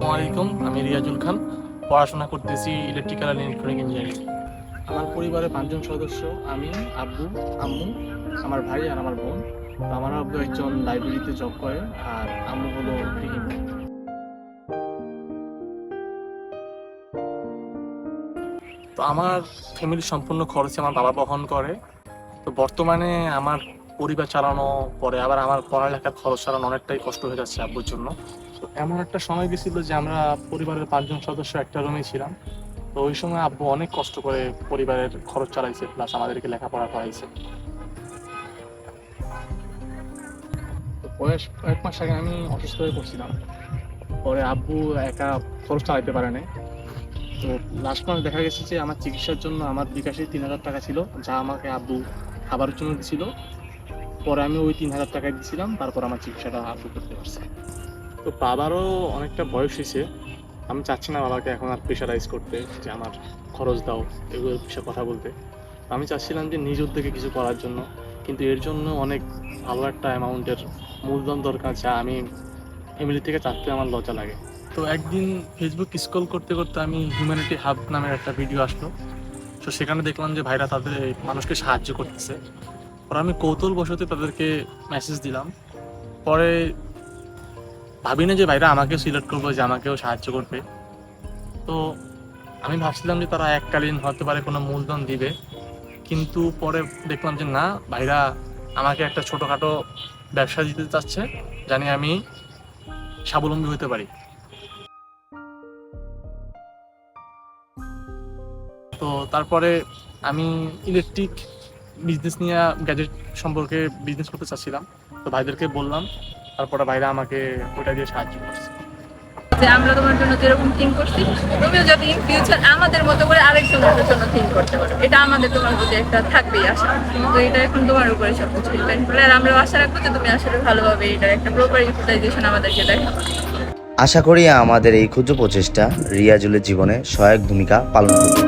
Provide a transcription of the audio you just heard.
আসসালামাইকুম, আমি রিয়াজুল খান। পড়াশোনা করতেছি ইলেকট্রিক্যাল অ্যান্ড ইলেকট্রনিক ইঞ্জিনিয়ারিং। আমার পরিবারে 5জন সদস্য, আমি, আব্বু, আম্মু, আমার ভাই আর আমার বোন। তো আমার আব্বু একজন লাইব্রেরিতে জব করে আর আম্মু হলো গৃহিণী। তো আমার ফ্যামিলির সম্পূর্ণ খরচ আমার বাবা বহন করে। তো বর্তমানে আমার পরিবার চালানো পরে আবার আমার পড়ালেখার খরচ চালানো অনেকটাই কষ্ট হয়ে যাচ্ছে আব্বুর জন্য। তো এমন একটা সময় গেছিল যে আমরা পরিবারের 5জন সদস্য একটা রুমেই ছিলাম। তো ওই সময় আব্বু অনেক কষ্ট করে পরিবারের খরচ চালাইছে, প্লাস আমাদেরকে লেখাপড়া করাইছে। তো বয়স কয়েক মাস আগে আমি অসুস্থ হয়ে পড়ছিলাম। পরে আব্বু একা খরচ চালাইতে পারে নাই। তো লাস্ট মাস দেখা গেছে যে আমার চিকিৎসার জন্য আমার বিকাশে 3,000 টাকা ছিল, যা আমাকে আব্বু খাবারের জন্য দিছিল। পরে আমি ওই 3,000 টাকা দিয়েছিলাম, তারপর আমার চিকিৎসাটা আব্বু করতে পারছে। তো বাবারও অনেকটা বয়স হয়েছে, আমি চাচ্ছি না বাবাকে এখন আর প্রেশারাইজ করতে যে আমার খরচ দাও, এগুলোর বিষয়ে কথা বলতে। আমি চাচ্ছিলাম যে নিজ উদ্যোগে কিছু করার জন্য, কিন্তু এর জন্য অনেক ভালো একটা অ্যামাউন্টের মূলধন দরকার, যা আমি ফ্যামিলি থেকে চাচ্ছে আমার লজ্জা লাগে। তো একদিন ফেসবুক স্ক্রল করতে করতে আমি হিউম্যানিটি হাব নামের একটা ভিডিও আসলো। তো সেখানে দেখলাম যে ভাইরা তাদের এই মানুষকে সাহায্য করতেছে। পরে আমি কৌতূহলবশত তাদেরকে মেসেজ দিলাম। পরে ভাবি না যে ভাইরা আমাকেও সিলেক্ট করবো, যে আমাকেও সাহায্য করবে। তো আমি ভাবছিলাম যে তারা এককালীন হতে পারে কোনো মূলধন দিবে, কিন্তু পরে দেখলাম যে না, ভাইরা আমাকে একটা ছোটোখাটো ব্যবসা দিতে চাচ্ছে, জানি আমি স্বাবলম্বী হতে পারি। তো তারপরে আমি ইলেকট্রিক বিজনেস নিয়ে, গ্যাজেট সম্পর্কে বিজনেস করতে চাচ্ছিলাম। তো ভাইদেরকে বললাম, তারপরে ভাইরা আমাকে ওইটা দিয়ে সাহায্য করছে। যে আমরা তোমার জন্য যেরকম থিঙ্ক করছি, তুমিও যদি ইন ফিউচার আমাদের মতো করে আরেকজনের জন্য থিঙ্ক করতে পারো, এটা আমাদের তোমার প্রতি একটা থাকবেই আশা। তো এটা এখন তোমার উপরে সবকিছু ডিপেন্ড করে, আর আমরা আশা রাখবো যে তুমি আসলে ভালোভাবে এটার একটা প্রপার ইউটিলাইজেশন আমাদেরকে দেখাবো। আশা করি আমাদের এই ক্ষুদ্র প্রচেষ্টা রিয়াজুলের জীবনে সহায়ক ভূমিকা পালন করবে।